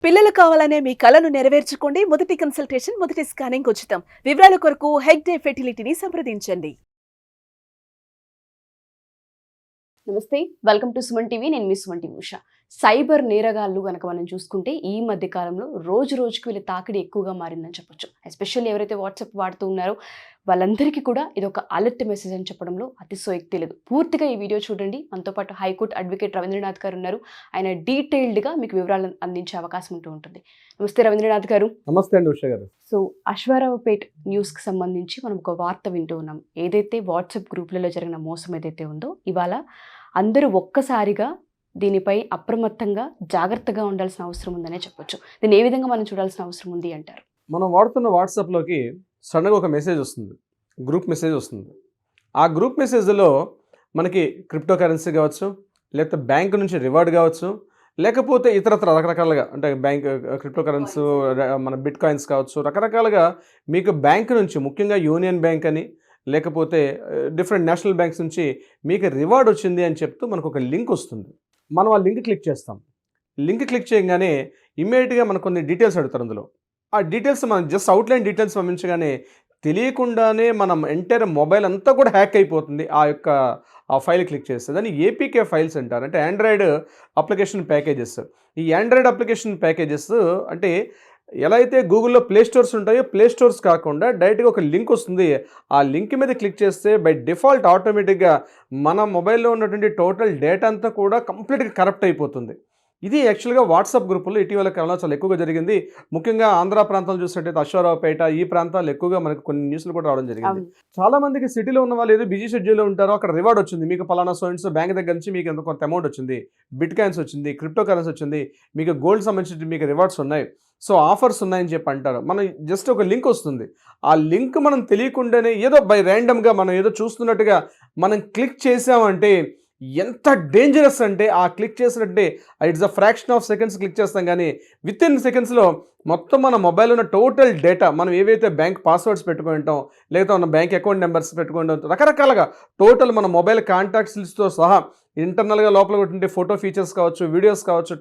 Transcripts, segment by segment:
పిల్లలు కావాలనే మీ కలను నెరవేర్చుకోండి. మొదటి కన్సల్టేషన్, మొదటి స్కానింగ్ ఉచితం. వివరాల కొరకు హెగ్డే ఫెర్టిలిటీని సంప్రదించండి. నమస్తే, వెల్కమ్ టు సుమన్ టీవీ. నేను మీ సుమన్ టీవీ ఉషా. సైబర్ నేరగాళ్ళు కనుక మనం చూసుకుంటే ఈ మధ్య కాలంలో రోజు రోజుకి వీళ్ళ తాకిడి ఎక్కువగా మారిందని చెప్పొచ్చు. ఎస్పెషల్లీ ఎవరైతే వాట్సాప్ వాడుతూ ఉన్నారో వాళ్ళందరికీ కూడా ఇది ఒక అలర్ట్ మెసేజ్ అని చెప్పడంలో అతిశయోక్తి లేదు. పూర్తిగా ఈ వీడియో చూడండి. మనతో పాటు హైకోర్టు అడ్వకేట్ రవీంద్రనాథ్ గారు ఉన్నారు. ఆయన డీటెయిల్డ్గా మీకు వివరాలు అందించే అవకాశం ఉంటూ ఉంటుంది. నమస్తే రవీంద్రనాథ్ గారు. నమస్తే అండి ఉషా గారు. సో అశ్వారావుపేట్ న్యూస్కి సంబంధించి మనం ఒక వార్త వింటూ ఉన్నాం. ఏదైతే వాట్సాప్ గ్రూపులలో జరిగిన మోసం ఏదైతే ఉందో ఇవాళ అందరూ ఒక్కసారిగా దీనిపై అప్రమత్తంగా జాగ్రత్తగా ఉండాల్సిన అవసరం ఉందనే చెప్పొచ్చు. దీన్ని ఏ విధంగా మనం చూడాల్సిన అవసరం ఉంది అంటారు? మనం వాడుతున్న వాట్సాప్లోకి సడన్గా ఒక మెసేజ్ వస్తుంది, గ్రూప్ మెసేజ్ వస్తుంది. ఆ గ్రూప్ మెసేజ్లో మనకి క్రిప్టో కరెన్సీ కావచ్చు, లేకపోతే బ్యాంక్ నుంచి రివార్డ్ కావచ్చు, లేకపోతే ఇతరత్ర రకరకాలుగా అంటే బ్యాంక్ క్రిప్టో కరెన్సీ, మన బిట్ కాయిన్స్ కావచ్చు, రకరకాలుగా మీకు బ్యాంక్ నుంచి, ముఖ్యంగా యూనియన్ బ్యాంక్ అని లేకపోతే డిఫరెంట్ నేషనల్ బ్యాంక్స్ నుంచి మీకు రివార్డ్ వచ్చింది అని చెప్తూ మనకు ఒక లింక్ వస్తుంది. మనం ఆ లింక్ క్లిక్ చేస్తాం. లింక్ క్లిక్ చేయగానే ఇమ్మీడియట్గా మనకు కొన్ని డీటెయిల్స్ అడుగుతారు. అందులో ఆ డీటెయిల్స్ మనం జస్ట్ అవుట్లైన్ డీటెయిల్స్ పంపించగానే తెలియకుండానే మనం ఎంటైర్ మొబైల్ అంతా కూడా హ్యాక్ అయిపోతుంది. ఆ ఫైల్ క్లిక్ చేస్తే దాన్ని ఏపీకే ఫైల్స్ అంటారు. అంటే ఆండ్రాయిడ్ అప్లికేషన్ ప్యాకేజెస్. ఈ ఆండ్రాయిడ్ అప్లికేషన్ ప్యాకేజెస్ అంటే ఎలా అయితే గూగుల్లో ప్లే స్టోర్స్ ఉంటాయో ప్లే స్టోర్స్ కాకుండా డైరెక్ట్గా ఒక లింక్ వస్తుంది. ఆ లింక్ మీద క్లిక్ చేస్తే బై డిఫాల్ట్ ఆటోమేటిక్గా మన మొబైల్లో ఉన్నటువంటి టోటల్ డేటా అంతా కూడా కంప్లీట్గా కరప్ట్ అయిపోతుంది. ఇది యాక్చువల్గా వాట్సాప్ గ్రూపుల్లో ఇటీవల కాలంలో చాలా ఎక్కువగా జరిగింది. ముఖ్యంగా ఆంధ్ర ప్రాంతాలు చూసినట్టయితే అశ్వారావుపేట ఈ ప్రాంతాలు ఎక్కువగా మనకు కొన్ని న్యూస్లు కూడా రావడం జరిగింది. చాలా మందికి సిటీలో ఉన్న వాళ్ళు ఏదో బిజీ షెడ్యూల్లో ఉంటారో అక్కడ రివార్డ్ వచ్చింది, మీకు పలానా సోయిన్స్ బ్యాంక్ దగ్గర నుంచి మీకు ఎంత కొంత అమౌంట్ వచ్చింది, బిట్ కాయిన్స్ వచ్చింది, క్రిప్టో కరెన్సీ వచ్చింది, మీకు గోల్డ్ సంబంధించి మీకు రివార్డ్స్ ఉన్నాయి, సో ఆఫర్స్ ఉన్నాయని చెప్పి అంటారు. మనం జస్ట్ ఒక లింక్ వస్తుంది. ఆ లింక్ మనం తెలియకుండానే ఏదో బై ర్యాండమ్గా మనం ఏదో చూస్తున్నట్టుగా మనం క్లిక్ చేసామంటే ఎంత డేంజరస్ అంటే ఆ క్లిక్ చేసినట్టే it's a fraction of seconds click చేస్తాం, కానీ విత్ ఇన్ సెకండ్స్లో మొత్తం మన మొబైల్లో ఉన్న టోటల్ డేటా, మనం ఏవైతే బ్యాంక్ పాస్వర్డ్స్ పెట్టుకుని ఉంటాం, లేకపోతే మన బ్యాంక్ అకౌంట్ నెంబర్స్ పెట్టుకుని ఉంటాం, రకరకాలుగా టోటల్ మన మొబైల్ కాంటాక్ట్స్ లిస్ట్తో సహా ఇంటర్నల్గా లోపల ఉంటే ఫోటో ఫీచర్స్ కావచ్చు, వీడియోస్ కావచ్చు,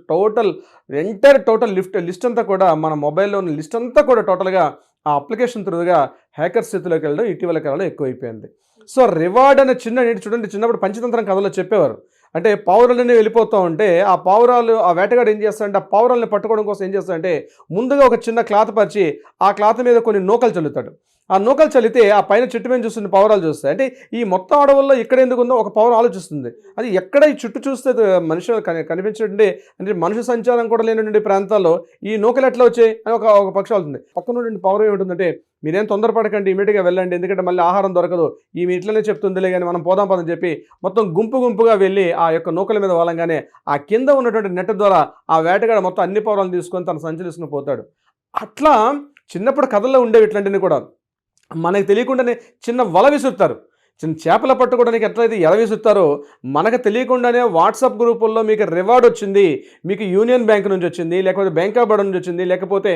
టోటల్ లిస్ట్ అంతా కూడా మన మొబైల్లో ఉన్న లిస్ట్ అంతా కూడా టోటల్గా ఆ అప్లికేషన్ త్రూగా హ్యాకర్స్ చేతిలోకి వెళ్ళడం ఇటీవల కాలంలో ఎక్కువైపోయింది. సో రివార్డ్ అనే చూడండి, చిన్నప్పుడు పంచతంత్రం కథలో చెప్పేవారు. అంటే పావురాలనే వెళ్ళిపోతూ ఉంటే ఆ పావురాలు, ఆ వేటగాడు ఏం చేస్తాడంటే ఆ పావురాలని పట్టుకోవడం కోసం ఏం చేస్తాడంటే ముందుగా ఒక చిన్న క్లాత్ పరిచి ఆ క్లాత్ మీద కొన్ని నూకలు చల్లుతాడు. ఆ నూకలు చల్లితే ఆ పైన చెట్టు మీద చూస్తున్న పావురాలు చూస్తాయి. అంటే ఈ మొత్తం అడవుల్లో ఇక్కడ ఎందుకు ఉందో ఒక పావురం ఆలోచిస్తుంది. అది ఎక్కడ ఈ చుట్టూ చూస్తే మనుషులు కనిపించండి, అంటే మనుషు సంచారం కూడా లేనటువంటి ప్రాంతాల్లో ఈ నూకలు ఎట్లా వచ్చాయి అని ఒక పక్షి అవుతుంది. పక్కన నుండి పావురం ఏముంటుందంటే మీరేం తొందరపడకండి, ఇమీడియట్గా వెళ్ళండి, ఎందుకంటే మళ్ళీ ఆహారం దొరకదు, ఈమె ఇట్లనే చెప్తుందిలే కానీ మనం పోదాం పదని చెప్పి మొత్తం గుంపుగా వెళ్ళి ఆ యొక్క నూకల మీద వాలంగానే ఆ కింద ఉన్నటువంటి నెట్ ద్వారా ఆ వేటగాడు మొత్తం అన్ని పావురాలను తీసుకొని తన సంచి తీసుకుని పోతాడు. అట్లా చిన్నప్పుడు కథల్లో ఉండేవి ఇట్లాంటివి కూడా. మనకు తెలియకుండానే చిన్న వల విసురుతారు. చిన్న చేపల పట్టుకోవడానికి ఎట్లయితే ఎల విసురుతారో మనకు తెలియకుండానే వాట్సాప్ గ్రూపుల్లో మీకు రివార్డ్ వచ్చింది, మీకు యూనియన్ బ్యాంక్ నుంచి వచ్చింది, లేకపోతే బ్యాంక్ ఆఫ్ బరోడా నుంచి వచ్చింది, లేకపోతే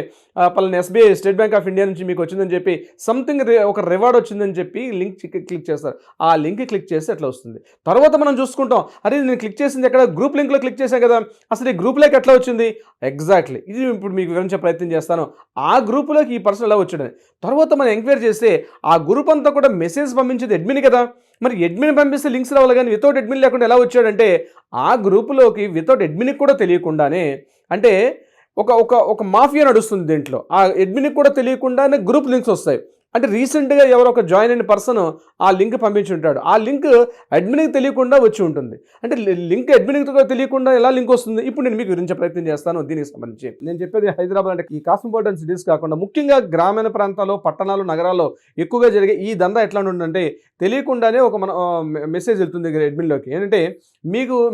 పలానా SBI state bank of India నుంచి మీకు వచ్చిందని చెప్పి సంథింగ్ ఒక రివార్డ్ వచ్చిందని చెప్పి లింక్ క్లిక్ చేస్తారు. ఆ లింక్ క్లిక్ చేస్తే ఎట్లా వస్తుంది. తర్వాత మనం చూసుకుంటాం, అరే నేను క్లిక్ చేసింది ఎక్కడ, గ్రూప్ లింక్లో క్లిక్ చేశాను కదా, అసలు ఈ గ్రూప్లోకి ఎట్లా వచ్చింది. ఎగ్జాక్ట్లీ ఇది ఇప్పుడు మీకు వివరించే ప్రయత్నం చేస్తాను. ఆ గ్రూపులోకి ఈ పర్సన్ ఎలా వచ్చాడని తర్వాత మనం ఎంక్వైరీ చేస్తే ఆ గ్రూప్ అంతా కూడా మెసేజ్ పంపించేది అడ్మిన్ కదా. మరి అడ్మిన్ పంపిస్తే లింక్స్ రావాలి, కానీ వితౌట్ అడ్మిన్ లేకుండా ఎలా వచ్చాడంటే ఆ గ్రూపులోకి వితౌట్ అడ్మిన్కి కూడా తెలియకుండానే, అంటే ఒక మాఫియా నడుస్తుంది దీంట్లో. ఆ అడ్మిన్కి కూడా తెలియకుండానే గ్రూప్ లింక్స్ వస్తాయి. అంటే రీసెంట్గా ఎవరో ఒక జాయిన్ అయిన పర్సన్ ఆ లింక్ పంపించి ఉంటాడు. ఆ లింక్ అడ్మిన్కి తెలియకుండా వచ్చి ఉంటుంది. అంటే లింక్ అడ్మిన్కి తెలియకుండా ఎలా లింక్ వస్తుంది, ఇప్పుడు నేను మీకు వివరించే ప్రయత్నం చేస్తాను. దీనికి సంబంధించి నేను చెప్పేది హైదరాబాద్ అంటే ఈ కాస్మోపాలిటన్ సిటీస్ కాకుండా ముఖ్యంగా గ్రామీణ ప్రాంతాల్లో, పట్టణాలు, నగరాల్లో ఎక్కువగా జరిగే ఈ దందా ఎట్లా ఉంటుందంటే తెలియకుండానే ఒక మన మెసేజ్ వెళ్తుంది అడ్మిన్లోకి. ఏంటంటే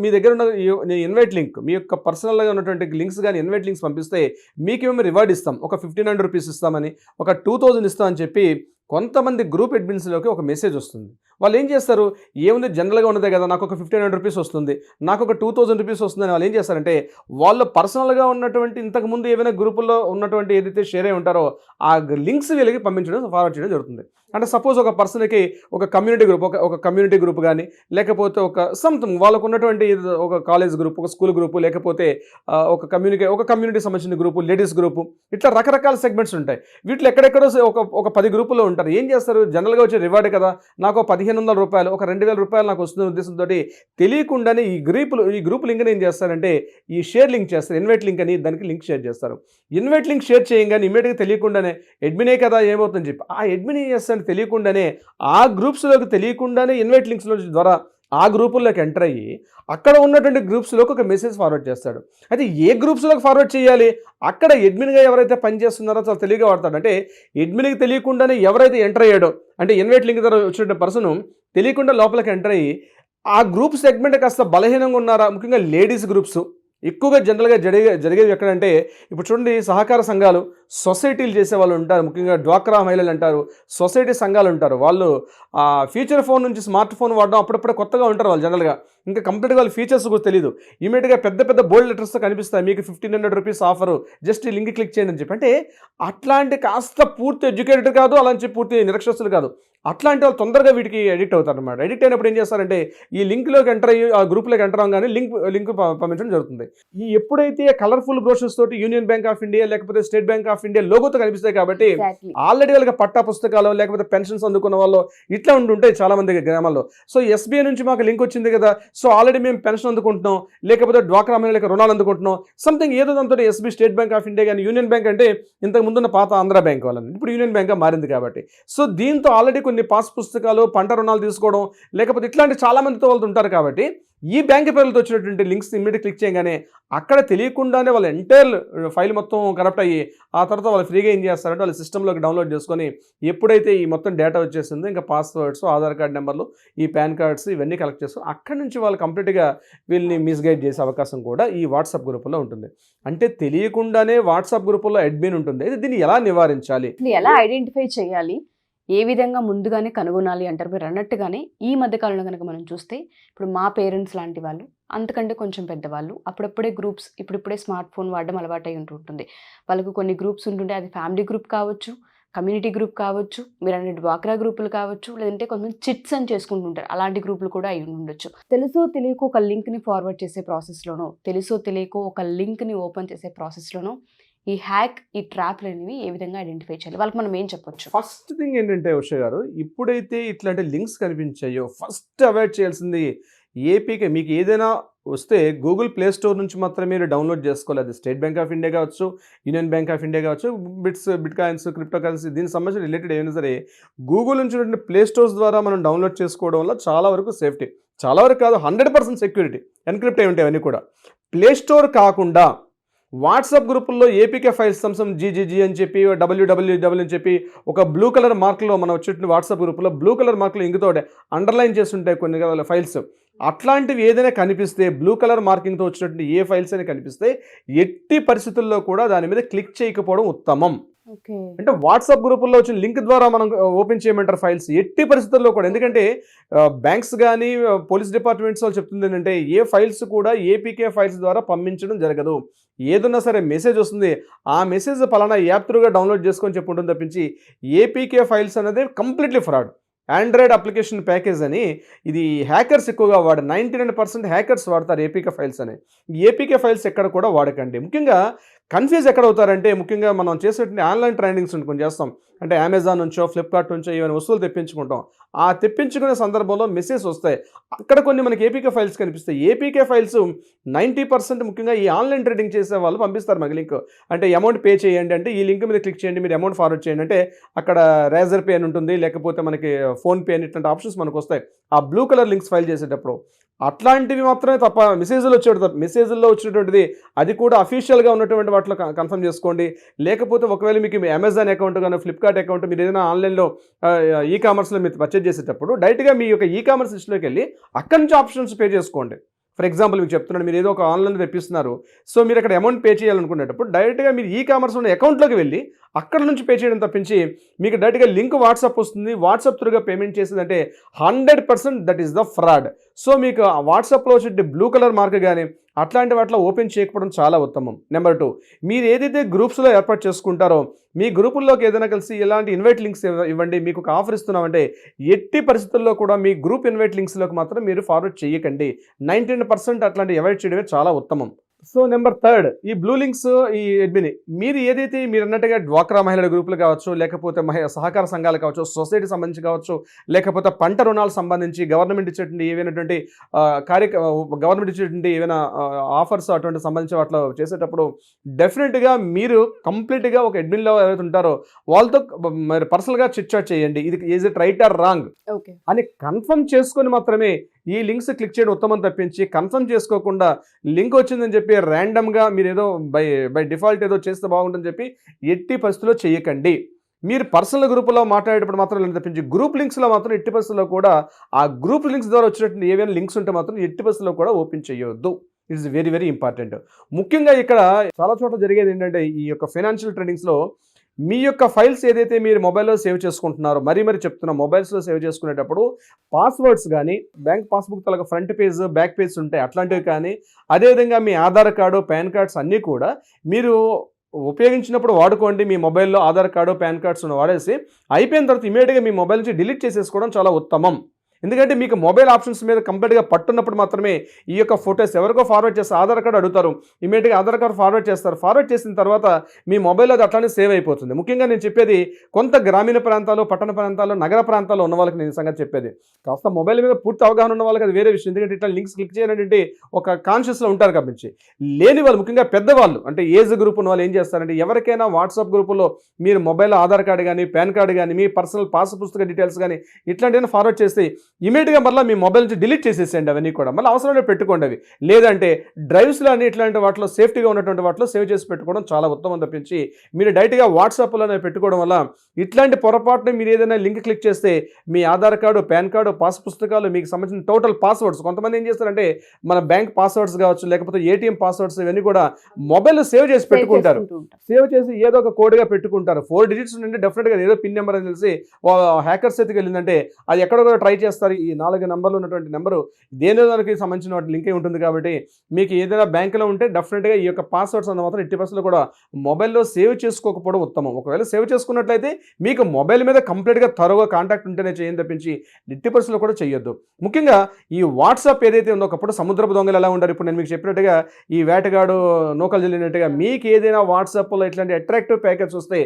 మీ దగ్గర ఉన్న ఇన్వైట్ లింక్, మీ యొక్క పర్సనల్గా ఉన్నటువంటి లింక్స్ కానీ ఇన్వైట్ లింక్స్ పంపిస్తే మీకు మేము రివార్డ్ ఇస్తాం, ఒక 1500 రూపీస్ ఇస్తామని, ఒక 2000 ఇస్తామని చెప్పి కొంతమంది గ్రూప్ అడ్మిన్స్లోకి ఒక మెసేజ్ వస్తుంది. వాళ్ళు ఏం చేస్తారు, ఏముంది జనరల్గా ఉన్నదే కదా, నాకు ఒక 1500 రూపీస్ వస్తుంది, నాకు ఒక 2000 రూపీస్ వస్తుందని వాళ్ళు ఏం చేస్తారంటే వాళ్ళు పర్సనల్గా ఉన్నటువంటి ఇంతకుముందు ఏమైనా గ్రూపుల్లో ఉన్నటువంటి ఏదైతే షేర్ అయి ఉంటారో ఆ లింక్స్ వీళ్ళకి పంపించడం, ఫార్వర్డ్ చేయడం జరుగుతుంది. అంటే సపోజ్ ఒక పర్సన్కి ఒక కమ్యూనిటీ గ్రూప్, ఒక కమ్యూనిటీ గ్రూప్ కానీ, లేకపోతే ఒక సంథింగ్ వాళ్ళకు ఉన్నటువంటి ఒక కాలేజ్ గ్రూప్, ఒక స్కూల్ గ్రూపు, లేకపోతే ఒక కమ్యూనిటీ సంబంధించిన గ్రూపు, లేడీస్ గ్రూపు, ఇట్లా రకరకాల సెగ్మెంట్స్ ఉంటాయి. వీటిలో ఎక్కడెక్కడో ఒక 10 గ్రూపుల్లో ఉంటారు. ఏం చేస్తారు, జనరల్గా వచ్చే రివార్డ్ కదా, నాకు 1500 రూపాయలు, ఒక 2000 రూపాయలు నాకు వస్తున్న ఉద్దేశంతో తెలియకుండానే ఈ గ్రూప్ లింక్ని ఏం చేస్తారంటే ఈ షేర్ లింక్ చేస్తారు, ఇన్వైట్ లింక్ అని దానికి లింక్ షేర్ చేస్తారు. ఇన్వైట్ లింక్ షేర్ చేయగానే ఇమీడియట్గా తెలియకుండానే అడ్మినే కదా ఏమవుతుందని చెప్పి ఆ అడ్మిన్ ఏం చేస్తారని తెలియకుండానే ఆ గ్రూప్స్లోకి తెలియకుండానే ఇన్వైట్ లింక్స్లో ద్వారా ఆ గ్రూపుల్లోకి ఎంటర్ అయ్యి అక్కడ ఉన్నటువంటి గ్రూప్స్లోకి ఒక మెసేజ్ ఫార్వర్డ్ చేస్తాడు. అయితే ఏ గ్రూప్స్లోకి ఫార్వర్డ్ చేయాలి, అక్కడ అడ్మిన్గా ఎవరైతే పనిచేస్తున్నారో చాలా తెలివిగా వాడతాడు. అంటే అడ్మిన్కి తెలియకుండానే ఎవరైతే ఎంటర్ అయ్యాడో, అంటే ఇన్వైట్ లింక్ ద్వారా వచ్చిన పర్సన్ తెలియకుండా లోపలికి ఎంటర్ అయ్యి ఆ గ్రూప్ సెగ్మెంట్ కాస్త బలహీనంగా ఉన్నారా, ముఖ్యంగా లేడీస్ గ్రూప్స్ ఎక్కువగా జనరల్గా జరిగేవి ఎక్కడంటే ఇప్పుడు చూడండి, సహకార సంఘాలు, సొసైటీలు చేసే వాళ్ళు ఉంటారు, ముఖ్యంగా డ్వాక్రా మహిళలు అంటారు, సొసైటీ సంఘాలు ఉంటారు. వాళ్ళు ఫీచర్ ఫోన్ నుంచి స్మార్ట్ ఫోన్ వాడడం అప్పుడప్పుడే కొత్తగా ఉంటారు వాళ్ళు జనరల్గా, ఇంకా కంప్లీట్గా వాళ్ళ ఫీచర్స్ కూడా తెలియదు. ఇమీడియట్గా పెద్ద బోల్డ్ లెటర్స్తో కనిపిస్తాయి, మీకు 1500 రూపీస్ ఆఫరు, జస్ట్ ఈ లింక్ క్లిక్ చేయండి అని చెప్పి. అంటే అట్లాంటి కాస్త పూర్తి ఎడ్యుకేటెడ్ కాదు, అలాంటి పూర్తి నిరక్షస్తులు కాదు, అట్లాంటి వాళ్ళు తొందరగా వీటికి ఎడిక్ట్ అవుతారు అనమాట. ఎడిక్ట్ అయినప్పుడు ఏం చేస్తారంటే ఈ లింక్లోకి ఎంటర్ అయ్యి ఆ గ్రూప్లోకి ఎంటర్ అవ్వగానే లింక్ పంపించడం జరుగుతుంది. ఈ ఎప్పుడైతే కలర్ఫుల్ బ్రోషర్స్ తోటి యూనియన్ బ్యాంక్ ఆఫ్ ఇండియా లేకపోతే స్టేట్ బ్యాంక్ ఆఫ్ ఇండియా లోగోతో కనిపిస్తాయి కాబట్టి ఆల్రెడీ వాళ్ళకి పట్టా పుస్తకాలు లేకపోతే పెన్షన్స్ అందుకున్న వాళ్ళు ఇట్లా ఉంటుంటాయి చాలా మంది గ్రామాల్లో. సో ఎస్బీఐ నుంచి మాకు లింక్ వచ్చింది కదా, సో ఆల్రెడీ మేము పెన్షన్ అందుకుంటున్నాం, లేకపోతే డ్వాక్రా మహిళలకు రుణాలు అందుకుంటున్నాం, సంథింగ్ ఏదో దాంతో SB, state bank of India కానీ యూనియన్ బ్యాంక్ అంటే ఇంతకు ముందున్న పాత ఆంధ్ర బ్యాంక్ వాళ్ళని ఇప్పుడు యూనియన్ బ్యాంక్గా మారింది కాబట్టి, సో దీంతో ఆల్రెడీ కొన్ని పాస్ పుస్తకాలు, పంట రుణాలు తీసుకోవడం లేకపోతే ఇట్లాంటి చాలా మందితో వాళ్ళు ఉంటారు కాబట్టి ఈ బ్యాంక్ పేర్లతో వచ్చినటువంటి లింక్స్ ఇమ్మీడియట్ క్లిక్ చేయగానే అక్కడ తెలియకుండానే వాళ్ళ ఎంటైర్ ఫైల్ మొత్తం కరప్ట్ అయ్యి ఆ తర్వాత వాళ్ళు ఫ్రీగా ఏం చేస్తారంటే వాళ్ళ సిస్టంలోకి డౌన్లోడ్ చేసుకొని ఎప్పుడైతే ఈ మొత్తం డేటా వచ్చేసిందో ఇంకా పాస్వర్డ్స్, ఆధార్ కార్డ్ నెంబర్లు, ఈ పాన్ కార్డ్స్ ఇవన్నీ కలెక్ట్ చేస్తూ అక్కడి నుంచి వాళ్ళు కంప్లీట్గా వీళ్ళని మిస్గైడ్ చేసే అవకాశం కూడా ఈ వాట్సాప్ గ్రూపుల్లో ఉంటుంది. అంటే తెలియకుండానే వాట్సాప్ గ్రూపుల్లో అడ్మిన్ ఉంటుంది. అయితే దీన్ని ఎలా నివారించాలి, ఎలా ఐడెంటిఫై చేయాలి, ఏ విధంగా ముందుగానే కనుగొనాలి అంటారు. మీరు అన్నట్టుగానే ఈ మధ్యకాలంలో కనుక మనం చూస్తే ఇప్పుడు మా పేరెంట్స్ లాంటి వాళ్ళు, అంతకంటే కొంచెం పెద్దవాళ్ళు అప్పుడప్పుడే గ్రూప్స్, ఇప్పుడిప్పుడే స్మార్ట్ ఫోన్ వాడడం అలవాటై ఉంటుంటుంది. వాళ్ళకు కొన్ని గ్రూప్స్ ఉంటుంటే అది ఫ్యామిలీ గ్రూప్ కావచ్చు, కమ్యూనిటీ గ్రూప్ కావచ్చు, మీరు అనే డ్వాక్రా గ్రూపులు కావచ్చు, లేదంటే కొంతమంది చిట్స్ అని చేసుకుంటుంటారు, అలాంటి గ్రూపులు కూడా అయి ఉండొచ్చు. తెలుసో తెలియకో ఒక లింక్ని ఫార్వర్డ్ చేసే ప్రాసెస్లోనో, తెలుసో తెలియకో ఒక లింక్ని ఓపెన్ చేసే ప్రాసెస్లోనో ఈ హ్యాక్, ఈ ట్రాప్లు అనేవి ఏ విధంగా ఐడెంటిఫై చేయాలి, వాళ్ళకి మనం ఏం చెప్పొచ్చు? ఫస్ట్ థింగ్ ఏంటంటే ఉష గారు, ఇప్పుడైతే ఇట్లాంటి లింక్స్ కనిపించాయో ఫస్ట్ అవాయిడ్ చేయాల్సింది ఏపీకే. మీకు ఏదైనా వస్తే గూగుల్ ప్లే స్టోర్ నుంచి మాత్రమే మీరు డౌన్లోడ్ చేసుకోవాలి. అది స్టేట్ బ్యాంక్ ఆఫ్ ఇండియా కావచ్చు, యూనియన్ బ్యాంక్ ఆఫ్ ఇండియా కావచ్చు, బిట్ కాయిన్స్, క్రిప్టో కరెన్సీ దీనికి సంబంధించిన రిలేటెడ్ ఏమైనా సరే గూగుల్ నుంచి ప్లే స్టోర్స్ ద్వారా మనం డౌన్లోడ్ చేసుకోవడం వల్ల చాలా వరకు సేఫ్టీ, చాలా వరకు కాదు 100% సెక్యూరిటీ, ఎన్క్రిప్ట్ అయి ఉంటాయి అవన్నీ కూడా. ప్లే స్టోర్ కాకుండా వాట్సాప్ గ్రూపుల్లో ఏపీకే ఫైల్స్ సంసం జీజీజీ అని చెప్పి డబ్ల్యూడబ్ల్యూడబ్ల్యూ అని చెప్పి ఒక బ్లూ కలర్ మార్క్లో మనం వచ్చేటువంటి వాట్సాప్ గ్రూపులో బ్లూ కలర్ మార్కులు ఇంకుతో అండర్లైన్ చేస్తుంటాయి కొన్ని ఫైల్స్. అట్లాంటివి ఏదైనా కనిపిస్తే బ్లూ కలర్ మార్కింగ్తో వచ్చినటువంటి ఏ ఫైల్స్ అయినా కనిపిస్తే ఎట్టి పరిస్థితుల్లో కూడా దాని మీద క్లిక్ చేయకపోవడం ఉత్తమం. అంటే వాట్సాప్ గ్రూపుల్లో వచ్చిన లింక్ ద్వారా మనం ఓపెన్ చేయమంటారు ఫైల్స్ ఎట్టి పరిస్థితుల్లో కూడా. ఎందుకంటే బ్యాంక్స్ కానీ పోలీస్ డిపార్ట్మెంట్స్ వాళ్ళు చెప్తుంది ఏంటంటే ఏ ఫైల్స్ కూడా ఏపీకే ఫైల్స్ ద్వారా పంపించడం జరగదు. ఏదన్నా సరే మెసేజ్ వస్తుంది, ఆ మెసేజ్ పలానా యాప్ త్రూగా డౌన్లోడ్ చేసుకొని చెప్పి ఉంటుంది తప్పించి ఏపీకే ఫైల్స్ అనేది completely fraud. Android application package అని ఇది హ్యాకర్స్ ఎక్కువగా 99% హ్యాకర్స్ వాడతారు ఏపీకే ఫైల్స్ అని. ఏపీకే ఫైల్స్ ఎక్కడ కూడా వాడకండి. ముఖ్యంగా కన్ఫ్యూజ్ ఎక్కడ అవుతారంటే ముఖ్యంగా మనం చేసేటువంటి ఆన్లైన్ ట్రైనింగ్స్ కొన్ని చేస్తాం, అంటే అమెజాన్ నుంచో ఫ్లిప్కార్ట్ నుంచో ఏమైనా వస్తువులు తెప్పించుకుంటాం. ఆ తెప్పించుకునే సందర్భంలో మెసేజ్ వస్తాయి, అక్కడ కొన్ని మనకి ఏపీకే ఫైల్స్ కనిపిస్తాయి. ఏపీకే ఫైల్స్ 90% ముఖ్యంగా ఈ ఆన్లైన్ ట్రేడింగ్ చేసే వాళ్ళు పంపిస్తారు మాకు లింక్, అంటే అమౌంట్ పే చేయండి అంటే ఈ లింక్ మీద క్లిక్ చేయండి, మీరు అమౌంట్ ఫార్వర్డ్ చేయండి అంటే అక్కడ రేజర్ పే అని ఉంటుంది, లేకపోతే మనకి ఫోన్పే అని ఇట్లాంటి ఆప్షన్స్ మనకు వస్తాయి ఆ బ్లూ కలర్ లింక్స్ ఫైల్ చేసేటప్పుడు. అట్లాంటివి మాత్రమే తప్ప మెసేజ్లో వచ్చినటువంటిది అది కూడా అఫీషియల్గా ఉన్నటువంటి వాటిలో కన్ఫర్మ్ చేసుకోండి. లేకపోతే ఒకవేళ మీకు అమెజాన్ అకౌంట్ కానీ ఫ్లిప్కార్ట్ అకౌంట్ మీరు ఏదైనా ఆన్లైన్లో ఈ కామర్స్లో మీరు పర్చేజ్ చేసేటప్పుడు డైరెక్ట్గా మీ యొక్క ఈ కామర్స్ లిస్ట్లోకి వెళ్ళి అక్కడి నుంచి ఆప్షన్స్ పే చేసుకోండి. ఫర్ ఎగ్జాంపుల్ మీకు చెప్తున్నాను, మీరు ఏదో ఒక ఆన్లైన్ తెప్పిస్తున్నారు. సో మీరు అక్కడ అమౌంట్ పే చేయాలనుకునేటప్పుడు డైరెక్ట్గా మీరు ఈ కామర్స్ ఉన్న అకౌంట్లోకి వెళ్ళి అక్కడ నుంచి పే చేయడం తప్పించి మీకు డైరెక్ట్గా లింక్ వాట్సాప్ వస్తుంది, వాట్సాప్ త్రూగా పేమెంట్ చేసేదంటే 100% that is the fraud. So మీకు వాట్సాప్లో వచ్చే బ్లూ కలర్ మార్క్ కానీ అట్లాంటి వాటిలో ఓపెన్ చేయకపోవడం చాలా ఉత్తమం. నెంబర్ 2, మీరు ఏదైతే గ్రూప్స్లో ఏర్పాటు చేసుకుంటారో మీ గ్రూపుల్లోకి ఏదైనా కలిసి ఇలాంటి ఇన్వైట్ లింక్స్ ఇవ్వండి, మీకు ఒక ఆఫర్ ఇస్తున్నామంటే ఎట్టి పరిస్థితుల్లో కూడా మీ గ్రూప్ ఇన్వైట్ లింక్స్లోకి మాత్రం మీరు ఫార్వర్డ్ చేయకండి. 99% అట్లాంటి అవాయిడ్ చేయడమే చాలా ఉత్తమం. సో నెంబర్ 3, ఈ బ్లూ లింక్స్, ఈ అడ్మిని మీరు ఏదైతే మీరు అన్నట్టుగా డ్వాక్రా మహిళల గ్రూపులు కావచ్చు, లేకపోతే సహకార సంఘాలు కావచ్చు, సొసైటీ సంబంధించి కావచ్చు, లేకపోతే పంట రుణాలకు సంబంధించి గవర్నమెంట్ ఇచ్చేటువంటి ఏవైనటువంటి గవర్నమెంట్ ఇచ్చేటువంటి ఏవైనా ఆఫర్స్ అటువంటి సంబంధించి వాటిలో చేసేటప్పుడు డెఫినెట్గా మీరు కంప్లీట్గా ఒక అడ్మిన్లో ఎవరైతే ఉంటారో వాళ్ళతో మరి పర్సనల్గా చిట్ చాట్ చేయండి. ఇది is it right are wrong అని కన్ఫర్మ్ చేసుకొని మాత్రమే ఈ లింక్స్ క్లిక్ చేయడం ఉత్తమం తప్పించి కన్ఫర్మ్ చేసుకోకుండా లింక్ వచ్చిందని చెప్పి ర్యాండమ్గా మీరు ఏదో బై డిఫాల్ట్ ఏదో చేస్తే బాగుంటుందని చెప్పి ఎట్టి పరిస్థితుల్లో చేయకండి. మీరు పర్సనల్ గ్రూపులో మాట్లాడేటప్పుడు మాత్రం తప్పించి గ్రూప్ లింక్స్లో మాత్రం ఎట్టి పరిస్థితుల్లో కూడా ఆ గ్రూప్ లింక్స్ ద్వారా వచ్చినట్టు ఏవైనా లింక్స్ ఉంటే మాత్రం ఎట్టి పరిస్థితుల్లో కూడా ఓపెన్ చేయొద్దు. It's very very important. ముఖ్యంగా ఇక్కడ చాలా చోట్ల జరిగేది ఏంటంటే ఈ యొక్క ఫైనాన్షియల్ ట్రేడింగ్స్లో మీ యొక్క ఫైల్స్ ఏదైతే మీరు మొబైల్లో సేవ్ చేసుకుంటున్నారో మరీ చెప్తున్నా, మొబైల్స్లో సేవ్ చేసుకునేటప్పుడు పాస్వర్డ్స్ కానీ బ్యాంక్ పాస్బుక్ తలక ఫ్రంట్ పేజ్ బ్యాక్ పేజ్ ఉంటాయి అట్లాంటివి కానీ, అదేవిధంగా మీ ఆధార్ కార్డు పాన్ కార్డ్స్ అన్నీ కూడా మీరు ఉపయోగించినప్పుడు వాడుకోండి. మీ మొబైల్లో ఆధార్ కార్డు పాన్ కార్డ్స్ వాడేసి అయిపోయిన తర్వాత ఇమీడియట్గా మీ మొబైల్ నుంచి డిలీట్ చేసేసుకోవడం చాలా ఉత్తమం. ఎందుకంటే మీకు మొబైల్ ఆప్షన్స్ మీద కంప్లీట్గా పట్టున్నప్పుడు మాత్రమే ఈ యొక్క ఫొటోస్ ఎవరికో ఫార్వర్డ్ చేస్తే ఆధార్ కార్డు అడుగుతారు, ఇమీడియట్గా ఆధార్ కార్డు ఫార్వర్డ్ చేస్తారు. ఫార్వర్డ్ చేసిన తర్వాత మీ మొబైల్లో అది అట్లానే సేవ్ అయిపోతుంది. ముఖ్యంగా నేను చెప్పేది కొంత గ్రామీణ ప్రాంతాలు, పట్టణ ప్రాంతాలు, నగర ప్రాంతాల్లో ఉన్న వాళ్ళకి నేను సంగతి చెప్పేది. కాస్త మొబైల్ మీద పూర్తి అవగాహన ఉన్న వాళ్ళకి అది వేరే విషయం. ఎందుకంటే ఇట్లా లింక్స్ క్లిక్ చేయాలంటే ఒక కాన్షియస్లో ఉంటారు కాబట్టి. లేని వాళ్ళు, ముఖ్యంగా పెద్దవాళ్ళు అంటే ఏజ్ గ్రూప్ ఉన్న వాళ్ళు ఏం చేస్తారంటే ఎవరికైనా వాట్సాప్ గ్రూపులో మీరు మొబైల్లో ఆధార్ కార్డు కానీ పాన్ కార్డు కానీ మీ పర్సనల్ పాస్ పుస్తక డీటెయిల్స్ కానీ ఇట్లాంటివన్నీ ఫార్వర్డ్ చేస్తే ఇమీడియట్గా మళ్ళీ మీ మొబైల్ నుంచి డిలీట్ చేసేసేయండి అవన్నీ కూడా. మళ్ళీ అవసరమే పెట్టుకోండి అవి. లేదంటే డ్రైవ్స్లో అని ఇట్లాంటి వాటిలో సేఫ్టీగా ఉన్నటువంటి వాటిలో సేవ్ చేసి పెట్టుకోవడం చాలా ఉత్తమం తప్పించి మీరు డైరెక్ట్గా వాట్సాప్లోనే పెట్టుకోవడం వల్ల ఇట్లాంటి పొరపాటుని మీరు ఏదైనా లింక్ క్లిక్ చేస్తే మీ Aadhaar card PAN card pass పుస్తకాలు మీకు సంబంధించిన టోటల్ పాస్వర్డ్స్, కొంతమంది ఏం చేస్తారంటే మన బ్యాంక్ పాస్వర్డ్స్ కావచ్చు లేకపోతే ఏటీఎం పాస్వర్డ్స్ ఇవన్నీ కూడా మొబైల్లో సేవ్ చేసి పెట్టుకుంటారు. సేవ్ చేసి ఏదో ఒక కోడ్గా పెట్టుకుంటారు. 4 digits నుండి డెఫినెట్గా ఏదో పిన్ నెంబర్ అని తెలిసి హ్యాకర్స్ ఎత్తుకు వెళ్ళిందంటే అది ఎక్కడో ట్రై చేస్తారు. ఈ 4 నెంబర్లు ఉన్నటువంటి నెంబరు దేని దానికి సంబంధించిన లింక్ అయి ఉంటుంది కాబట్టి మీకు ఏదైనా బ్యాంకులో ఉంటే డెఫినెట్గా ఈ యొక్క పాస్వర్డ్స్ అన్న మాత్రం 80% కూడా మొబైల్లో సేవ్ చేసుకోకపోవడం ఉత్తమం. ఒకవేళ సేవ్ చేసుకున్నట్లయితే మీకు మొబైల్ మీద కంప్లీట్గా త్వరగా కాంటాక్ట్ ఉంటేనే చేయండి తప్పించి 80% కూడా చేయొద్దు. ముఖ్యంగా ఈ వాట్సాప్ ఏదైతే ఉందో ఒకప్పుడు సముద్రపు దొంగలు ఎలా ఉంటారు, ఇప్పుడు నేను మీకు చెప్పినట్టుగా ఈ వేటగాడు నూకలు చెల్లినట్టుగా మీకు ఏదైనా వాట్సాప్లో ఇట్లాంటి అట్రాక్టివ్ ప్యాకెట్స్ వస్తే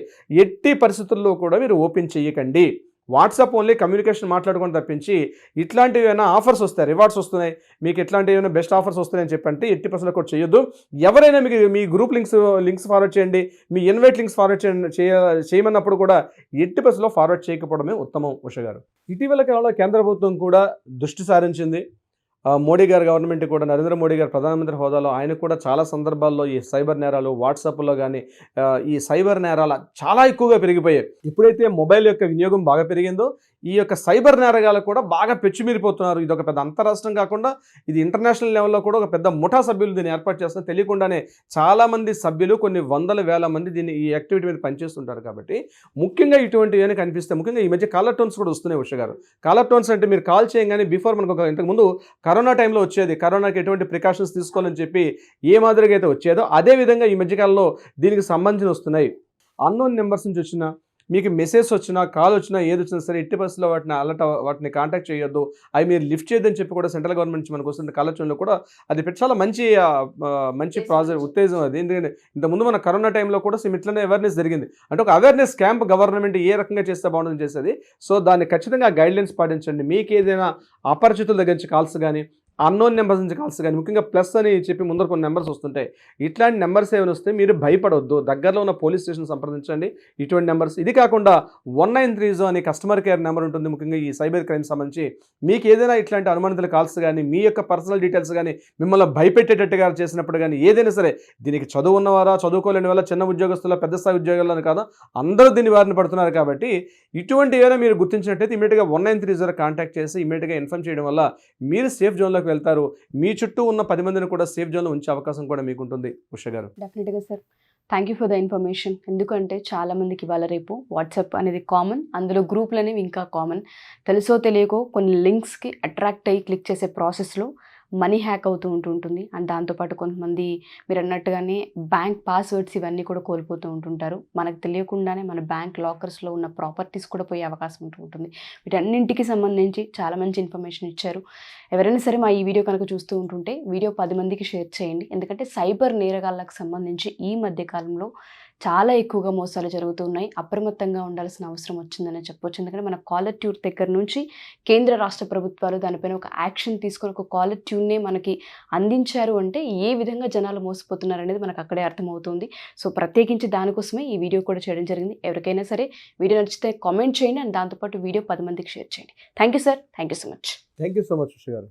ఎట్టి పరిస్థితుల్లో కూడా మీరు ఓపెన్ చేయకండి. వాట్సాప్ ఓన్లీ కమ్యూనికేషన్ మాట్లాడుకొని తప్పించి ఇట్లాంటివి ఏమైనా ఆఫర్స్ వస్తాయి, రివార్డ్స్ వస్తున్నాయి, మీకు ఇట్లాంటివి ఏమైనా బెస్ట్ ఆఫర్స్ వస్తున్నాయని చెప్పంటే 80% కూడా చేయొద్దు. ఎవరైనా మీకు మీ గ్రూప్ లింక్స్ ఫార్వర్డ్ చేయండి, మీ ఇన్వైట్ లింక్స్ ఫార్వర్డ్ చేయమన్నప్పుడు కూడా 80% ఫార్వర్డ్ చేయకపోవడమే ఉత్తమం. ఉష గారు, ఇటీవల కాలంలో కేంద్ర ప్రభుత్వం కూడా దృష్టి సారించింది. మోడీ గారు గవర్నమెంట్ కూడా, నరేంద్ర మోడీ గారు ప్రధానమంత్రి హోదాలో ఆయన కూడా చాలా సందర్భాల్లో ఈ సైబర్ నేరాలు వాట్సాప్లో కానీ ఈ సైబర్ నేరాలు చాలా ఎక్కువగా పెరిగిపోయాయి. ఎప్పుడైతే మొబైల్ యొక్క వినియోగం బాగా పెరిగిందో ఈ యొక్క సైబర్ నేరగాలు కూడా బాగా పెచ్చుమీరిపోతున్నారు. ఇది ఒక పెద్ద అంతరాష్ట్రం కాకుండా ఇది ఇంటర్నేషనల్ లెవెల్లో కూడా ఒక పెద్ద ముఠా సభ్యులు దీన్ని ఏర్పాటు చేస్తున్నారు. తెలియకుండానే చాలామంది సభ్యులు కొన్ని వందల వేల మంది దీన్ని ఈ యాక్టివిటీ మీద పనిచేస్తుంటారు. కాబట్టి ముఖ్యంగా ఇటువంటివి ఏమైనా కనిపిస్తే, ముఖ్యంగా ఈ మధ్య కాలర్ టోన్స్ కూడా వస్తున్నాయి. ఉష గారు, కాలర్ టోన్స్ అంటే మీరు కాల్ చేయగానే బిఫోర్ మనకు ఇంతకుముందు కరోనా టైంలో వచ్చేది, కరోనాకి ఎటువంటి ప్రికాషన్స్ తీసుకోవాలని చెప్పి ఏ మాదిరిగా అయితే వచ్చేదో అదేవిధంగా ఈ మధ్యకాలంలో దీనికి సంబంధించి వస్తున్నాయి. అన్నోన్ నెంబర్స్ నుంచి వచ్చిన మీకు మెసేజ్ వచ్చినా కాల్ వచ్చినా ఏది వచ్చినా సరే 80% వాటిని కాంటాక్ట్ చేయొద్దు, అవి మీరు లిఫ్ట్ చేయొద్దని చెప్పి కూడా సెంట్రల్ గవర్నమెంట్ నుంచి మనకు వస్తున్న కలెక్షన్లో కూడా అది చాలా మంచి ప్రాజెక్ట్ ఉత్తేజం అది. ఎందుకంటే ఇంతకుముందు మన కరోనా టైంలో కూడా ఇట్లనే అవేర్నెస్ జరిగింది. అంటే ఒక అవేర్నెస్ క్యాంప్ గవర్నమెంట్ ఏ రకంగా చేస్తే బాగుంటుందని చేసేది. సో దాన్ని ఖచ్చితంగా గైడ్లైన్స్ పాటించండి. మీకు ఏదైనా అపరిచితుల దగ్గర నుంచి కాల్స్ కానీ అన్నోన్ నెంబర్స్ నుంచి కాల్స్ కానీ, ముఖ్యంగా ప్లస్ అని చెప్పి ముందర కొన్ని నెంబర్స్ వస్తుంటాయి. ఇట్లాంటి నెంబర్స్ ఏమైనా వస్తే మీరు భయపడవద్దు, దగ్గరలో ఉన్న పోలీస్ స్టేషన్ సంప్రదించండి. ఇటువంటి నెంబర్స్ ఇది కాకుండా 1930 అనే కస్టమర్ కేర్ నెంబర్ ఉంటుంది. ముఖ్యంగా ఈ సైబర్ క్రైమ్ సంబంధించి మీకు ఏదైనా ఇట్లాంటి అనుమానితుల కాల్స్ కానీ మీ యొక్క పర్సనల్ డీటెయిల్స్ కానీ మిమ్మల్ని భయపెట్టేటట్టుగా చేసినప్పుడు కానీ ఏదైనా సరే దీనికి చదువు ఉన్నవారా చదువుకోలేని వాళ్ళ చిన్న ఉద్యోగస్తుల పెద్ద స్థాయి ఉద్యోగాలను కాదా అందరూ దీన్ని బారిన పడుతున్నారు. కాబట్టి ఇటువంటి ఏమైనా మీరు గుర్తించినట్టయితే ఇమీడియట్గా 1930 కాంటాక్ట్ చేసి ఇమీడియట్గా ఇన్ఫార్మ్ చేయడం వల్ల మీరు సేఫ్ జోన్లో జోన్లోకి వెళ్తారు. మీ చుట్టూ ఉన్న 10 మందిని కూడా సేఫ్ జోన్లో ఉంచే అవకాశం కూడా మీకు ఉంటుంది ఉష గారు. డెఫినెట్గా sir, thank you for the information. ఎందుకంటే చాలా మందికి ఇవాళ రేపు వాట్సాప్ అనేది కామన్, అందులో గ్రూపులు అనేవి ఇంకా కామన్. తెలుసో తెలియకో కొన్ని లింక్స్కి అట్రాక్ట్ అయ్యి క్లిక్ చేసే ప్రాసెస్లో మనీ హ్యాక్ అవుతూ ఉంటుంటుంది. అండ్ దాంతోపాటు కొంతమంది మీరు అన్నట్టుగానే బ్యాంక్ పాస్వర్డ్స్ ఇవన్నీ కూడా కోల్పోతూ ఉంటుంటారు. మనకు తెలియకుండానే మన బ్యాంక్ లాకర్స్లో ఉన్న ప్రాపర్టీస్ కూడా పోయే అవకాశం ఉంటుంది. వీటన్నింటికి సంబంధించి చాలా మంచి ఇన్ఫర్మేషన్ ఇచ్చారు. ఎవరైనా సరే మా ఈ వీడియో కనుక చూస్తూ ఉంటుంటే వీడియో 10 మందికి షేర్ చేయండి. ఎందుకంటే సైబర్ నేరగాళ్ళకు సంబంధించి ఈ మధ్య కాలంలో చాలా ఎక్కువగా మోసాలు జరుగుతున్నాయి. అప్రమత్తంగా ఉండాల్సిన అవసరం వచ్చిందని చెప్పొచ్చు. ఎందుకంటే మన కాలర్ ట్యూన్ దగ్గర నుంచి కేంద్ర రాష్ట్ర ప్రభుత్వాలు దానిపైన ఒక యాక్షన్ తీసుకొని ఒక కాలర్ ట్యూన్నే మనకి అందించారు అంటే ఏ విధంగా జనాలు మోసపోతున్నారు అనేది మనకు అక్కడే అర్థమవుతుంది. సో ప్రత్యేకించి దానికోసమే ఈ వీడియో కూడా చేయడం జరిగింది. ఎవరికైనా సరే వీడియో నచ్చితే కామెంట్ చేయండి అండ్ దాంతోపాటు వీడియో 10 మందికి షేర్ చేయండి. Thank you sir, thank you so much. Thank you so much Usha గారు.